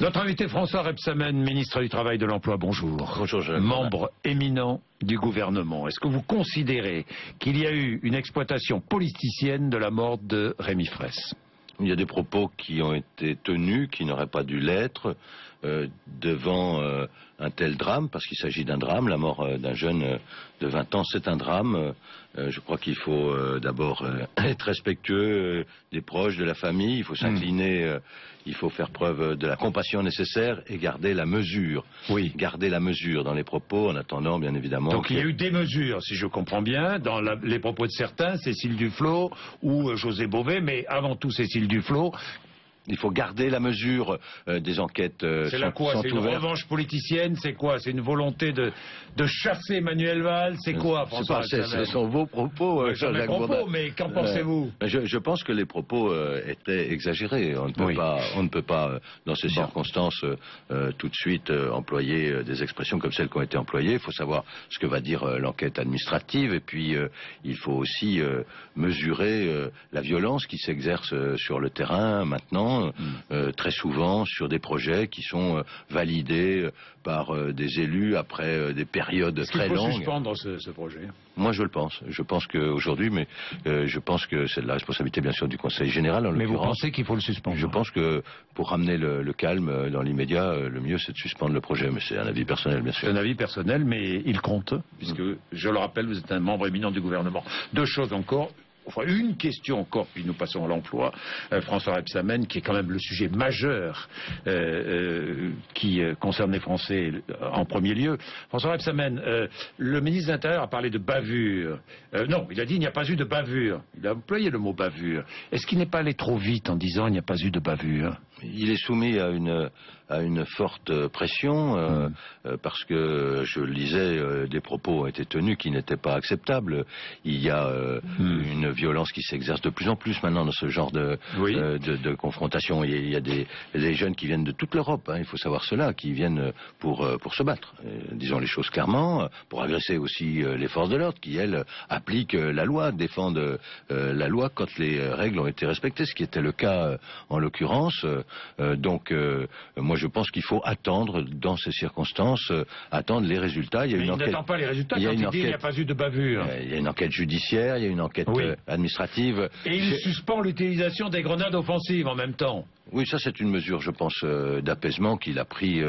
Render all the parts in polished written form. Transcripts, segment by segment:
Notre invité François Rebsamen, ministre du Travail et de l'Emploi, bonjour. Bonjour, membre éminent du gouvernement. Est-ce que vous considérez qu'il y a eu une exploitation politicienne de la mort de Rémi Fraisse? Il y a des propos qui ont été tenus, qui n'auraient pas dû l'être, devant un tel drame, parce qu'il s'agit d'un drame. La mort d'un jeune de 20 ans, c'est un drame. Je crois qu'il faut d'abord être respectueux des proches, de la famille. Il faut s'incliner, il faut faire preuve de la compassion nécessaire et garder la mesure. Oui. Garder la mesure dans les propos, en attendant, bien évidemment... Donc il y a eu des mesures, si je comprends bien, dans les propos de certains, Cécile Duflot ou José Bové, mais avant tout Cécile Duflot. Il faut garder la mesure des enquêtes. C'est la quoi? C'est une revanche politicienne? C'est quoi? C'est une volonté de chasser Emmanuel Valls? C'est quoi, François? Ce sont vos propos. Mes propos, mais qu'en pensez-vous? Je pense que les propos étaient exagérés. On ne peut pas, dans ces circonstances, tout de suite employer des expressions comme celles qui ont été employées. Il faut savoir ce que va dire l'enquête administrative, et puis il faut aussi mesurer la violence qui s'exerce sur le terrain maintenant. Très souvent sur des projets qui sont validés par des élus après des périodes très longues. Est-ce qu'il faut suspendre ce projet? Moi je le pense. Je pense qu'aujourd'hui, mais je pense que c'est de la responsabilité bien sûr du Conseil général en l'occurrence. Mais vous pensez qu'il faut le suspendre? Je pense que pour ramener le calme dans l'immédiat, le mieux c'est de suspendre le projet, mais c'est un avis personnel bien sûr. C'est un avis personnel, mais il compte, puisque je le rappelle, vous êtes un membre éminent du gouvernement. Deux choses encore. Enfin, une question encore, puis nous passons à l'emploi. François Rebsamen, qui est quand même le sujet majeur qui concerne les Français en premier lieu. François Rebsamen, le ministre de l'Intérieur a parlé de bavure. Non, il a dit il n'y a pas eu de bavure. Il a employé le mot bavure. Est-ce qu'il n'est pas allé trop vite en disant il n'y a pas eu de bavure? Il est soumis à une forte pression parce que je le disais, des propos ont été tenus qui n'étaient pas acceptables. Il y a une violence qui s'exerce de plus en plus maintenant dans ce genre de confrontation. Il y a des jeunes qui viennent de toute l'Europe, il faut savoir cela, qui viennent pour se battre. Disons les choses clairement, pour agresser aussi les forces de l'ordre qui, elles, appliquent la loi, défendent la loi quand les règles ont été respectées, ce qui était le cas en l'occurrence. Donc moi je pense qu'il faut attendre dans ces circonstances, attendre les résultats. Il n'attend pas les résultats quand il dit il n'y a pas eu de bavure. Il y a une enquête judiciaire, il y a une enquête administrative. Et il suspend l'utilisation des grenades offensives en même temps. Oui, ça c'est une mesure, je pense, d'apaisement qu'il a pris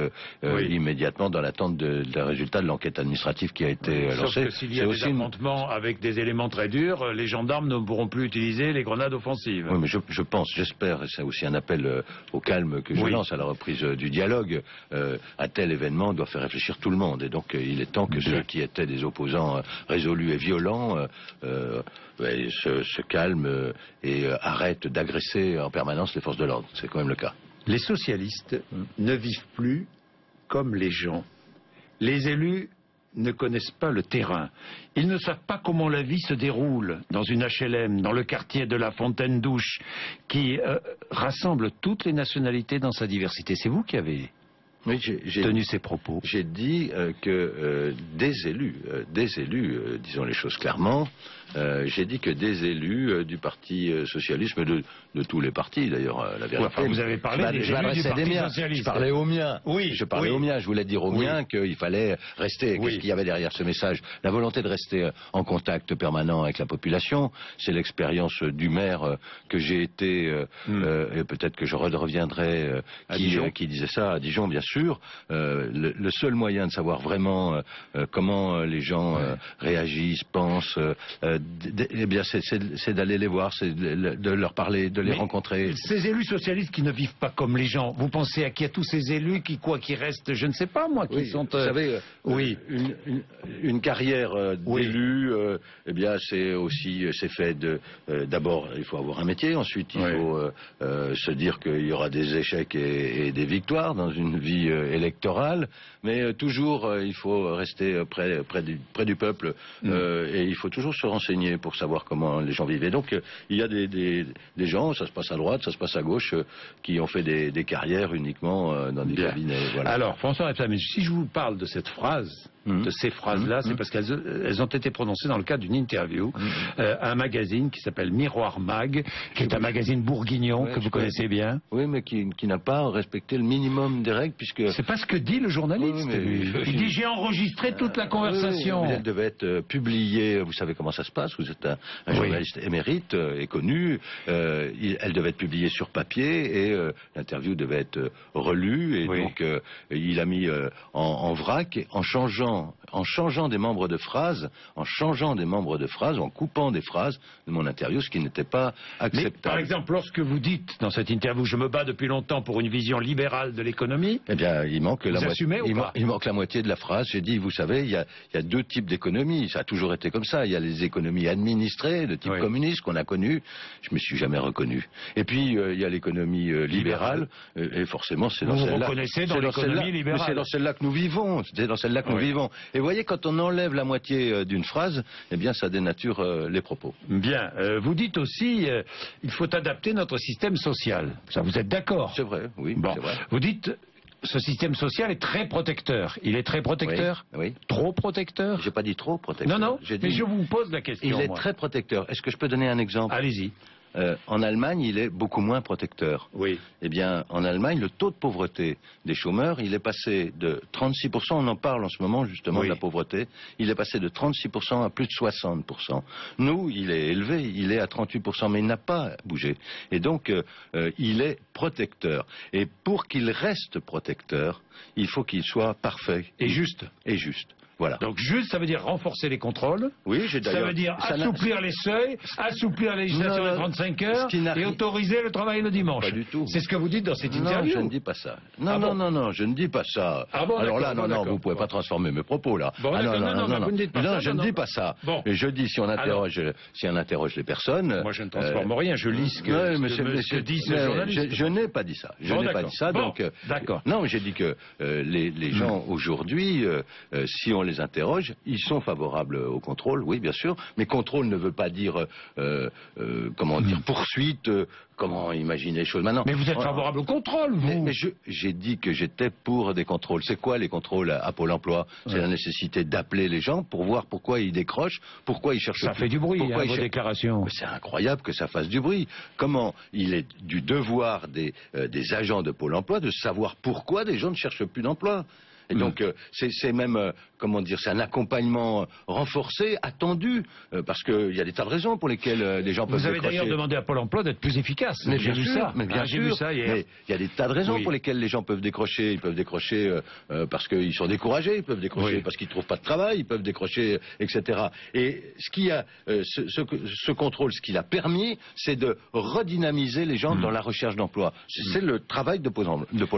immédiatement dans l'attente des résultats de l'enquête administrative qui a été lancée. Sauf que s'il y a des affrontements avec des éléments très durs, les gendarmes ne pourront plus utiliser les grenades offensives. Oui, mais je pense, j'espère, et c'est aussi un appel au calme que je lance à la reprise du dialogue. Un tel événement doit faire réfléchir tout le monde, et donc il est temps que ceux qui étaient des opposants résolus et violents se calment et arrêtent d'agresser en permanence les forces de l'ordre. C'est quand même le cas. Les socialistes ne vivent plus comme les gens. Les élus ne connaissent pas le terrain. Ils ne savent pas comment la vie se déroule dans une HLM, dans le quartier de la Fontaine-Douche, qui rassemble toutes les nationalités dans sa diversité. C'est vous qui avez tenu ces propos. J'ai dit que des élus, disons les choses clairement, j'ai dit que des élus du Parti Socialiste, mais de tous les partis d'ailleurs, la vérité. Enfin, vous avez parlé des élus du Parti Socialiste. Je parlais aux miens. Oui. Je parlais aux miens. Je voulais dire aux miens qu'il fallait rester. Qu'est-ce qu'il y avait derrière ce message? La volonté de rester en contact permanent avec la population. C'est l'expérience du maire que j'ai été, et peut-être que je reviendrai, qui disait ça à Dijon, bien sûr. Le seul moyen de savoir vraiment comment les gens réagissent, pensent, eh bien c'est d'aller les voir, c'est de leur parler, de les rencontrer. Ces élus socialistes qui ne vivent pas comme les gens, vous pensez à qui? À tous ces élus qui restent, je ne sais pas moi, qui sont... Vous savez, une carrière d'élu, eh bien c'est aussi, c'est fait d'abord il faut avoir un métier, ensuite il faut se dire qu'il y aura des échecs et des victoires dans une vie électorale, mais toujours il faut rester près du peuple et il faut toujours se renseigner pour savoir comment les gens vivent. Et donc il y a des gens, ça se passe à droite, ça se passe à gauche, qui ont fait des carrières uniquement dans des cabinets. Voilà. Alors François Rebsamen, si je vous parle de cette phrase de ces phrases-là, c'est parce qu'elles ont été prononcées dans le cadre d'une interview à un magazine qui s'appelle Miroir Mag, qui est un magazine bourguignon que vous connaissez bien. Oui, mais qui n'a pas respecté le minimum des règles, puisque... C'est pas ce que dit le journaliste, lui. Il dit j'ai enregistré toute la conversation. Elle devait être publiée, vous savez comment ça se passe, vous êtes un journaliste émérite et connu, elle devait être publiée sur papier et l'interview devait être relue, et donc il a mis en vrac, en changeant des membres de phrases, en coupant des phrases de mon interview, ce qui n'était pas acceptable. Mais, par exemple, lorsque vous dites dans cette interview, je me bats depuis longtemps pour une vision libérale de l'économie, eh bien, il manque la moitié de la phrase. J'ai dit, vous savez, il y a deux types d'économies. Ça a toujours été comme ça. Il y a les économies administrées de type communiste qu'on a connues. Je me suis jamais reconnu. Et puis, il y a l'économie libérale. Et forcément, c'est dans celle-là. Vous reconnaissez dans l'économie libérale. C'est dans celle-là que nous vivons. C'est dans celle-là que nous vivons. Et vous voyez, quand on enlève la moitié d'une phrase, eh bien, ça dénature les propos. Bien. Vous dites aussi, il faut adapter notre système social. Ça, vous êtes d'accord? C'est vrai, oui. Bon. C'est vrai. Vous dites, ce système social est très protecteur. Il est très protecteur? Oui. Trop protecteur? J'ai pas dit trop protecteur. Non, mais je vous pose la question. Il est très protecteur. Est-ce que je peux donner un exemple? Allez-y. En Allemagne, il est beaucoup moins protecteur. Oui. Eh bien, en Allemagne, le taux de pauvreté des chômeurs, il est passé de 36%, on en parle en ce moment justement de la pauvreté, il est passé de 36% à plus de 60%. Nous, il est élevé, il est à 38%, mais il n'a pas bougé. Et donc, il est protecteur. Et pour qu'il reste protecteur, il faut qu'il soit parfait. Et juste. Et juste. Voilà. Donc juste, ça veut dire renforcer les contrôles. Oui, j'ai d'ailleurs... Ça veut dire assouplir les seuils, assouplir la législation des 35 heures et autoriser le travail le dimanche. Pas du tout. C'est ce que vous dites dans cette interview. Non, je ne dis pas ça. Non, je ne dis pas ça. Ah bon, alors là, non, vous ne pouvez pas transformer mes propos là. Bon, non, vous ne dites pas ça. Non, je ne dis pas ça. Bon. Et je dis, si on interroge les personnes... Moi, je ne transforme rien, je lis ce que dit ce journaliste. Je n'ai pas dit ça. Je n'ai pas dit ça, donc... D'accord. Non, j'ai dit que les gens aujourd'hui, si on les interroge, ils sont favorables au contrôle, oui, bien sûr, mais contrôle ne veut pas dire, comment dire, poursuite, comment imaginer les choses maintenant. Mais vous êtes favorable au contrôle, vous. Mais j'ai dit que j'étais pour des contrôles. C'est quoi les contrôles à Pôle emploi? C'est la nécessité d'appeler les gens pour voir pourquoi ils décrochent, pourquoi ils cherchent... Ça fait du bruit, vos déclarations. C'est incroyable que ça fasse du bruit. Comment il est du devoir des agents de Pôle emploi de savoir pourquoi des gens ne cherchent plus d'emploi. Et donc, c'est même, comment dire, c'est un accompagnement renforcé, attendu, parce qu'il y a des tas de raisons pour lesquelles les gens peuvent décrocher. Vous avez d'ailleurs demandé à Pôle emploi d'être plus efficace. Mais j'ai vu ça. Mais bien sûr. J'ai vu ça hier. Mais il y a des tas de raisons pour lesquelles les gens peuvent décrocher. Ils peuvent décrocher parce qu'ils sont découragés, ils peuvent décrocher parce qu'ils ne trouvent pas de travail, ils peuvent décrocher, etc. Et ce qui a, ce contrôle, ce qu'il a permis, c'est de redynamiser les gens dans la recherche d'emploi. C'est le travail de Pôle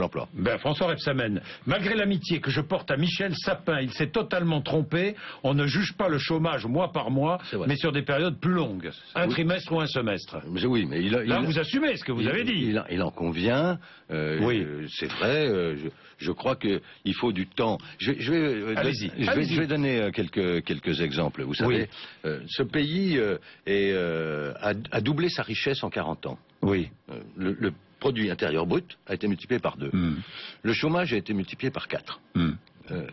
emploi. Ben, François Rebsamen, malgré l'amitié que je porte à Michel Sapin, il s'est totalement trompé. On ne juge pas le chômage mois par mois, mais sur des périodes plus longues. Un trimestre ou un semestre. Oui, mais là, vous assumez ce que vous avez dit. Il en convient. C'est vrai. Je crois qu'il faut du temps. Je vais donner quelques exemples. Vous savez, ce pays a doublé sa richesse en 40 ans. Oui. Le produit intérieur brut a été multiplié par 2. Le chômage a été multiplié par 4.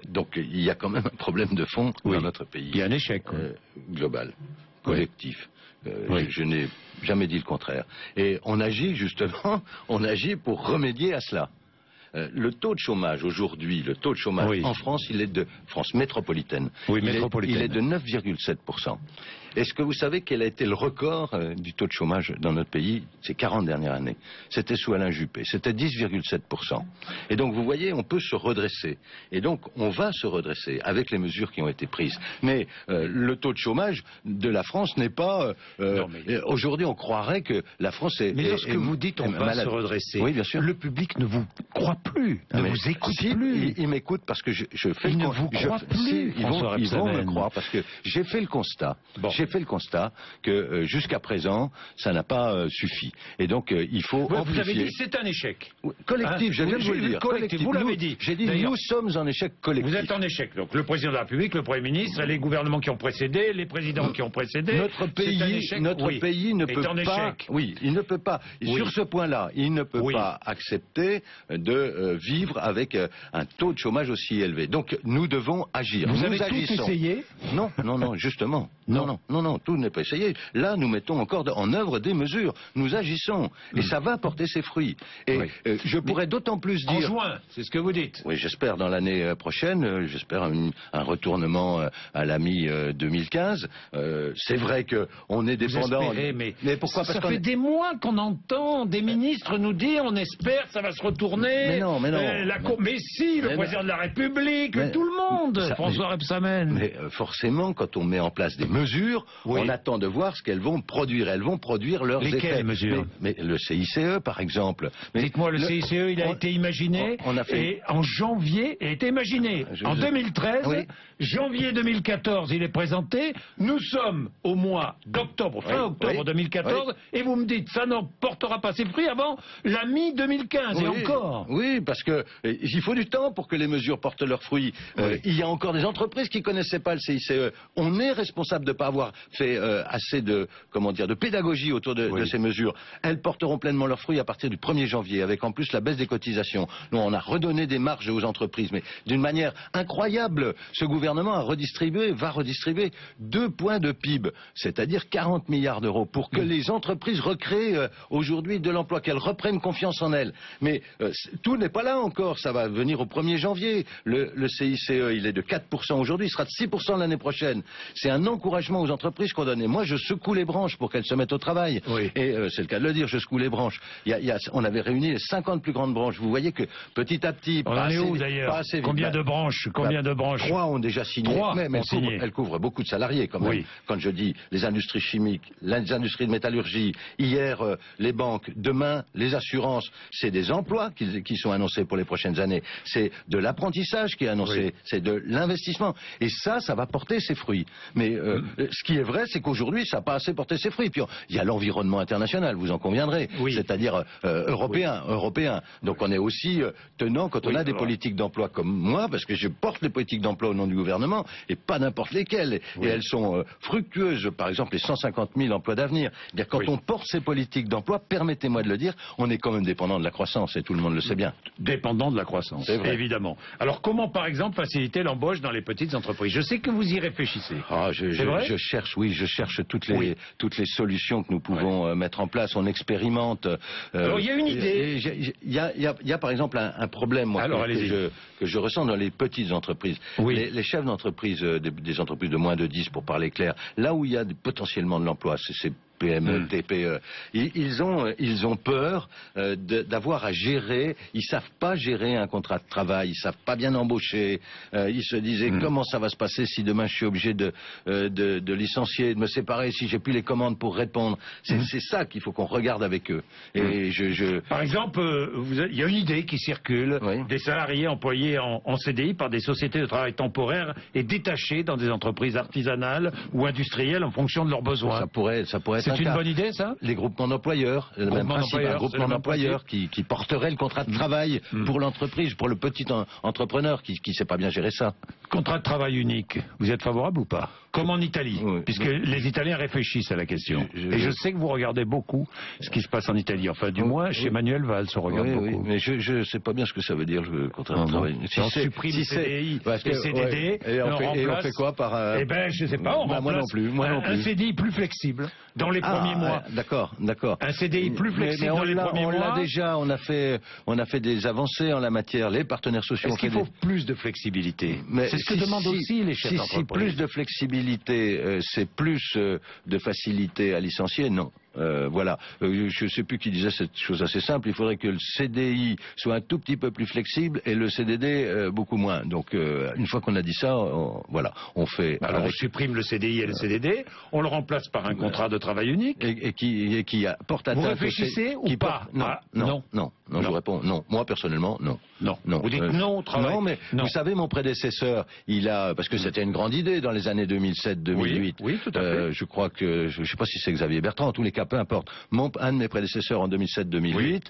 Donc il y a quand même un problème de fond dans notre pays. Il y a un échec global, collectif. Je n'ai jamais dit le contraire. Et on agit justement, pour remédier à cela. Le taux de chômage aujourd'hui, en France, il est de France métropolitaine. Il est de 9,7%. Est-ce que vous savez quel a été le record du taux de chômage dans notre pays ces 40 dernières années? C'était sous Alain Juppé, c'était 10,7%. Et donc vous voyez, on peut se redresser. Et donc on va se redresser avec les mesures qui ont été prises. Mais le taux de chômage de la France n'est pas... Aujourd'hui on croirait que la France est... Mais lorsque vous dites on va se redresser, oui, bien sûr. Le public ne vous croit plus, ne vous écoute plus. Il m'écoute parce que je fais il ne vous croit plus, Ils vont me croire parce que j'ai fait le constat. j'ai fait le constat que jusqu'à présent, ça n'a pas suffi. Et donc, il faut amplifier. Vous avez dit c'est un échec. Collectif, je viens de vous le dire. Collectif, vous l'avez dit. J'ai dit, nous sommes en échec collectif. Vous êtes en échec. Donc, le président de la République, le Premier ministre, les gouvernements qui ont précédé, les présidents qui ont précédé. Notre pays ne peut pas. Oui, il ne peut pas. Sur ce point-là, il ne peut pas accepter de vivre avec un taux de chômage aussi élevé. Donc, nous devons agir. Vous avez tout essayé? Non, justement. Non, tout n'est pas essayé. Là, nous mettons encore en œuvre des mesures. Nous agissons. Et ça va porter ses fruits. Et je pourrais d'autant plus dire... En juin, c'est ce que vous dites. Oui, j'espère dans l'année prochaine. J'espère un retournement à la mi-2015. C'est vrai qu'on est dépendant... Vous espérez, mais pourquoi? Parce que ça fait des mois qu'on entend des ministres nous dire on espère que ça va se retourner. Mais non. Mais si, le président de la République, tout le monde, François Rebsamen. Mais forcément, quand on met en place des mesures, on attend de voir ce qu'elles vont produire. Elles vont produire leurs effets. Lesquelles mesures? Mais le CICE, par exemple. Dites-moi, le CICE, il a été imaginé et en janvier, il a été imaginé. En 2013, janvier 2014, il est présenté. Nous sommes au mois d'octobre, fin octobre 2014, et vous me dites, ça n'en portera pas ses fruits avant la mi-2015, et encore. Oui, parce que il faut du temps pour que les mesures portent leurs fruits. Il y a encore des entreprises qui connaissaient pas le CICE. On est responsable de ne pas avoir fait assez de pédagogie autour de ces mesures. Elles porteront pleinement leurs fruits à partir du 1er janvier, avec en plus la baisse des cotisations. Nous, on a redonné des marges aux entreprises, mais d'une manière incroyable. Ce gouvernement va redistribuer 2 points de PIB, c'est-à-dire 40 milliards d'euros, pour que les entreprises recréent aujourd'hui de l'emploi, qu'elles reprennent confiance en elles. Mais tout n'est pas là encore, ça va venir au 1er janvier. Le CICE, il est de 4% aujourd'hui, il sera de 6% l'année prochaine. C'est un encouragement aux entreprises qu'on donne. Et moi, je secoue les branches pour qu'elles se mettent au travail. Et c'est le cas de le dire, je secoue les branches. On avait réuni les 50 plus grandes branches. Vous voyez que petit à petit... On en est où d'ailleurs? Combien de branches? 3 ont déjà signé. 3 mais elles couvrent beaucoup de salariés quand même. Quand je dis les industries chimiques, les industries de métallurgie, hier les banques, demain les assurances, c'est des emplois qui sont annoncés pour les prochaines années. C'est de l'apprentissage qui est annoncé, c'est de l'investissement. Et ça va porter ses fruits. Mais ce qui est vrai, c'est qu'aujourd'hui, ça n'a pas assez porté ses fruits. Puis il y a l'environnement international, vous en conviendrez, c'est-à-dire européen. Donc on est aussi tenant quand on a des politiques d'emploi comme moi, parce que je porte les politiques d'emploi au nom du gouvernement, et pas n'importe lesquelles. Et elles sont fructueuses, par exemple les 150 000 emplois d'avenir. Quand on porte ces politiques d'emploi, permettez-moi de le dire, on est quand même dépendant de la croissance, et tout le monde le sait bien. Dépendant de la croissance, évidemment. Alors comment, par exemple, faciliter l'embauche dans les petites entreprises? Je sais que vous y réfléchissez. Je cherche toutes les solutions que nous pouvons mettre en place. On expérimente. Alors il y a une idée. Il y a par exemple un problème que je ressens dans les petites entreprises. Les chefs d'entreprise, des entreprises de moins de 10 pour parler clair, là où il y a potentiellement de l'emploi, c'est PME, TPE. Ils ont peur d'avoir à gérer. Ils savent pas gérer un contrat de travail. Ils savent pas bien embaucher. Ils se disaient comment ça va se passer si demain je suis obligé de licencier, de me séparer, si j'ai plus les commandes pour répondre. C'est ça qu'il faut qu'on regarde avec eux. Et Par exemple, il y a une idée qui circule des salariés employés en CDI par des sociétés de travail temporaire et détachés dans des entreprises artisanales ou industrielles en fonction de leurs besoins. Ça pourrait être C'est une bonne idée, ça? Les groupements d'employeurs, le même principe, un groupement d'employeurs qui porterait le contrat de travail pour l'entreprise, pour le petit entrepreneur qui ne sait pas bien gérer ça. Contrat de travail unique, vous êtes favorable ou pas? Comme en Italie, puisque les Italiens réfléchissent à la question. Et je sais que vous regardez beaucoup ce qui se passe en Italie. Enfin, du moins, chez Manuel Valls, on regarde beaucoup. Mais je ne sais pas bien ce que ça veut dire, le contrat de travail. Si on supprime CDI et CDD, et on fait quoi par... Eh ben, je ne sais pas, on remplace moi non plus. Un CDI plus flexible dans les premiers mois. D'accord. Un CDI plus flexible dans les premiers mois. On l'a déjà, on a fait des avancées en la matière. Les partenaires sociaux... Est-ce qu'il faut plus de flexibilité? C'est ce que demandent aussi les chefs d'entreprise. Si plus de flexibilité, c'est plus de facilité à licencier, non. voilà. Je ne sais plus qui disait cette chose assez simple. Il faudrait que le CDI soit un tout petit peu plus flexible et le CDD beaucoup moins. Donc, une fois qu'on a dit ça, voilà, on fait... Alors, on supprime le CDI et le CDD, on le remplace par un contrat de travail unique. Et qui porte atteinte... Vous réfléchissez ou pas? Non, je réponds non. Moi, personnellement, non. Non. Vous dites non au travail? Non, mais vous savez, mon prédécesseur, parce que c'était une grande idée dans les années 2007-2008. Oui, tout à fait. Je crois que, je ne sais pas si c'est Xavier Bertrand, en tous les cas, peu importe. Un de mes prédécesseurs en 2007-2008,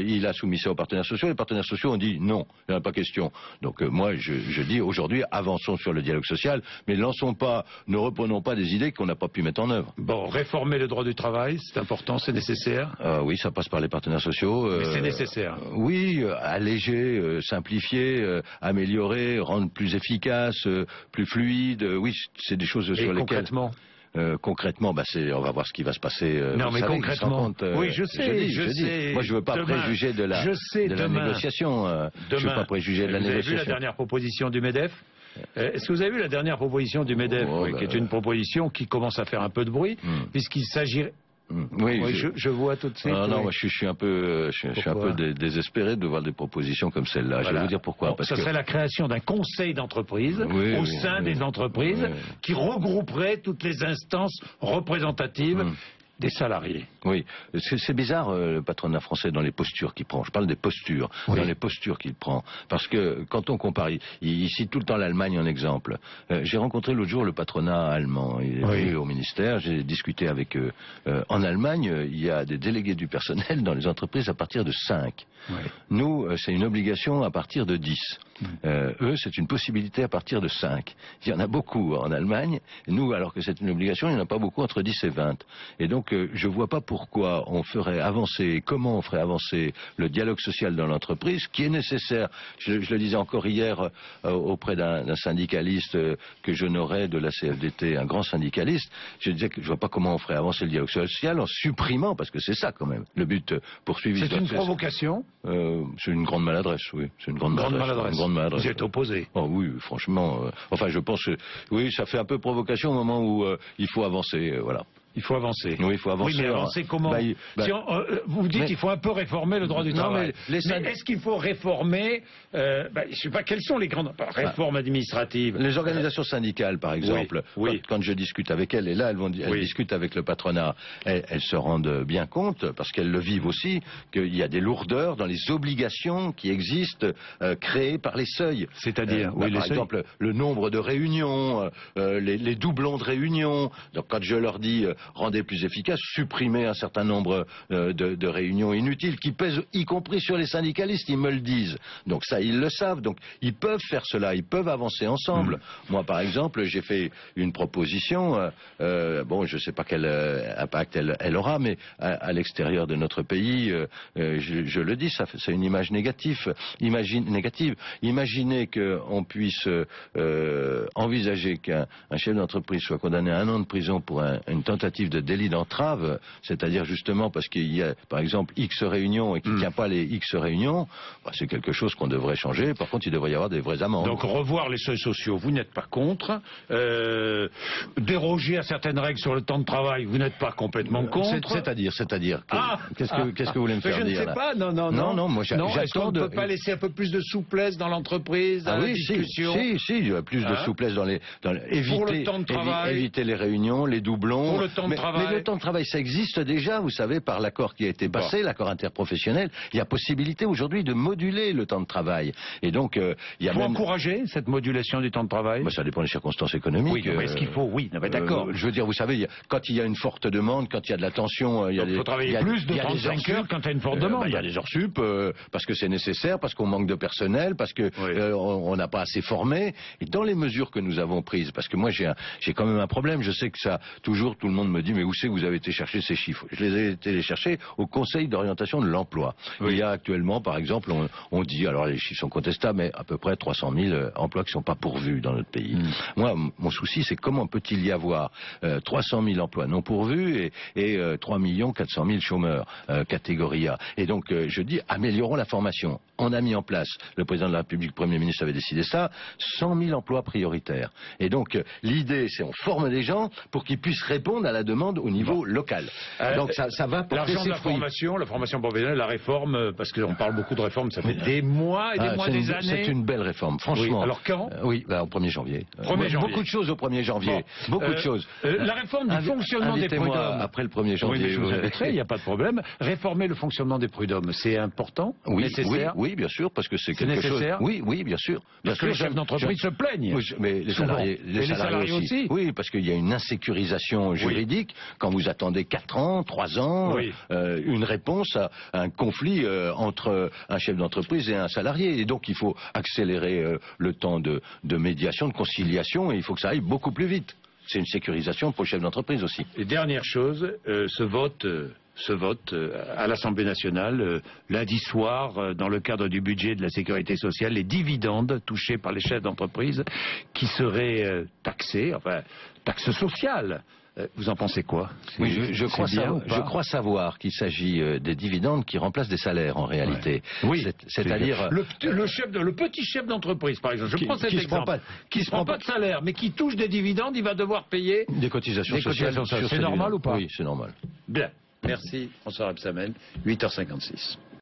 il a soumis ça aux partenaires sociaux. Les partenaires sociaux ont dit non, il n'y en a pas question. Donc moi, je dis aujourd'hui, avançons sur le dialogue social, mais ne reprenons pas des idées qu'on n'a pas pu mettre en œuvre. Bon, réformer le droit du travail, c'est important, c'est nécessaire. Oui, ça passe par les partenaires sociaux. Mais c'est nécessaire. Oui, alléger, simplifier, améliorer, rendre plus efficace, plus fluide. Oui, c'est des choses sur lesquelles... Concrètement, on va voir ce qui va se passer. Non, mais concrètement, oui, je sais. Moi, je ne veux pas préjuger de la négociation. Je ne veux pas préjuger de la négociation. Vous avez vu la dernière proposition du MEDEF? Est-ce que vous avez vu la dernière proposition du MEDEF, qui est une proposition qui commence à faire un peu de bruit, puisqu'il s'agirait... Oui, je vois tout de suite. Non, moi je suis un peu désespéré de voir des propositions comme celle-là. Voilà. Je vais vous dire pourquoi. Ça serait la création d'un conseil d'entreprise au sein des entreprises qui regrouperait toutes les instances représentatives des salariés. Oui, c'est bizarre le patronat français dans les postures qu'il prend. Je parle des postures, dans les postures qu'il prend. Parce que quand on compare, il cite tout le temps l'Allemagne en exemple. J'ai rencontré l'autre jour le patronat allemand. Il est venu au ministère, j'ai discuté avec eux. En Allemagne, il y a des délégués du personnel dans les entreprises à partir de 5. Nous, c'est une obligation à partir de 10. Eux, c'est une possibilité à partir de 5. Il y en a beaucoup en Allemagne. Nous, alors que c'est une obligation, il n'y en a pas beaucoup entre 10 et 20. Et donc, je ne vois pas pourquoi on ferait avancer, comment on ferait avancer le dialogue social dans l'entreprise, qui est nécessaire. Je le disais encore hier auprès d'un syndicaliste que j'honorais de la CFDT, un grand syndicaliste. Je disais que je ne vois pas comment on ferait avancer le dialogue social en supprimant, parce que c'est ça quand même, le but poursuivi. C'est une provocation? C'est une grande maladresse, oui. C'est une grande maladresse. Vous êtes opposé? Oh oui, franchement. Enfin, je pense que oui, ça fait un peu provocation au moment où il faut avancer, voilà. Il faut avancer. Oui, il faut avancer. Oui, mais avancer comment? Vous dites qu'il faut un peu réformer le droit du travail. Mais est-ce qu'il faut réformer je ne sais pas, quelles sont les grandes réformes administratives? Les organisations syndicales, par exemple, quand je discute avec elles, et là, elles discutent avec le patronat, elles se rendent bien compte, parce qu'elles le vivent aussi, qu'il y a des lourdeurs dans les obligations qui existent, créées par les seuils. C'est-à-dire par exemple, le nombre de réunions, les doublons de réunions. Donc, quand je leur dis rendez plus efficace, supprimez un certain nombre de réunions inutiles qui pèsent y compris sur les syndicalistes, ils me le disent. Donc ça, ils le savent, donc ils peuvent faire cela, ils peuvent avancer ensemble. Moi, par exemple, j'ai fait une proposition, je ne sais pas quel impact elle aura, mais à l'extérieur de notre pays, je le dis, c'est une image négative. Imaginez qu'on puisse envisager qu'un chef d'entreprise soit condamné à 1 an de prison pour une tentative de délit d'entrave, c'est-à-dire justement parce qu'il y a, par exemple, X réunions et qu'il ne tient pas les X réunions, c'est quelque chose qu'on devrait changer. Par contre, il devrait y avoir des vraies amendes. Donc revoir les seuils sociaux, vous n'êtes pas contre. Déroger à certaines règles sur le temps de travail, vous n'êtes pas complètement contre. C'est-à-dire, qu'est-ce que vous voulez me faire dire? Je ne sais pas, non. Moi, est-ce qu'on ne peut pas laisser un peu plus de souplesse dans l'entreprise, dans la discussion? Si, plus de souplesse dans pour le temps de travail. Éviter les réunions, les doublons. Pour le temps de travail. Mais le temps de travail, ça existe déjà, vous savez, par l'accord qui a été passé, l'accord interprofessionnel. Il y a possibilité aujourd'hui de moduler le temps de travail. Et donc, il y a encourager cette modulation du temps de travail? Ça dépend des circonstances économiques. Oui, mais est-ce qu'il faut? Oui, d'accord. Je veux dire, vous savez, quand il y a une forte demande, quand il y a de la tension, il faut travailler plus de 35 heures quand il y a une forte demande. Il y a des heures sup, parce que c'est nécessaire, parce qu'on manque de personnel, parce que on n'a pas assez formé. Et dans les mesures que nous avons prises, parce que moi j'ai quand même un problème, je sais que ça, toujours tout le monde me dit, mais où c'est que vous avez été chercher ces chiffres? Je les ai été chercher au Conseil d'orientation de l'emploi. Il y a actuellement, par exemple, on dit, alors les chiffres sont contestables, mais à peu près 300 000 emplois qui ne sont pas pourvus dans notre pays. Moi, mon souci, c'est comment peut-il y avoir 300 000 emplois non pourvus et 3 400 000 chômeurs, catégorie A. Et donc, je dis, améliorons la formation. On a mis en place, le président de la République, le Premier ministre avait décidé ça, 100 000 emplois prioritaires. Et donc, l'idée, c'est on forme des gens pour qu'ils puissent répondre à la la demande au niveau local. Donc ça va porter l'argent de ses fruits. La formation professionnelle, la réforme, parce qu'on parle beaucoup de réforme, ça fait des mois et des mois, des années. C'est une belle réforme, franchement. Oui, alors quand oui, au 1er janvier. 1er janvier. Beaucoup de choses au 1er janvier. Bon. Beaucoup de choses. La réforme du fonctionnement des prud'hommes. Après le 1er janvier. Oui, je vous inviterai, il n'y a pas de problème. Réformer le fonctionnement des prud'hommes, c'est important, nécessaire. Oui, bien sûr, parce que c'est quelque nécessaire. chose. Oui, bien sûr. Parce que les chefs d'entreprise se plaignent. Oui, mais les salariés aussi. Oui, parce qu'il y a une insécurisation juridique quand vous attendez 4 ans, 3 ans, une réponse à un conflit entre un chef d'entreprise et un salarié. Et donc il faut accélérer le temps de médiation, de conciliation, et il faut que ça aille beaucoup plus vite. C'est une sécurisation pour le chef d'entreprise aussi. Et dernière chose, ce vote à l'Assemblée nationale, lundi soir, dans le cadre du budget de la sécurité sociale, les dividendes touchés par les chefs d'entreprise qui seraient taxés, enfin, taxe sociale. Vous en pensez quoi? Oui, je crois savoir qu'il s'agit des dividendes qui remplacent des salaires en réalité. Oui, c'est-à-dire le petit chef d'entreprise, par exemple. Je prends cet exemple. Qui ne se prend pas de salaire, mais qui touche des dividendes, il va devoir payer des cotisations sociales. C'est normal ou pas? Oui, c'est normal. Bien. Merci François Rebsamen. 8h56.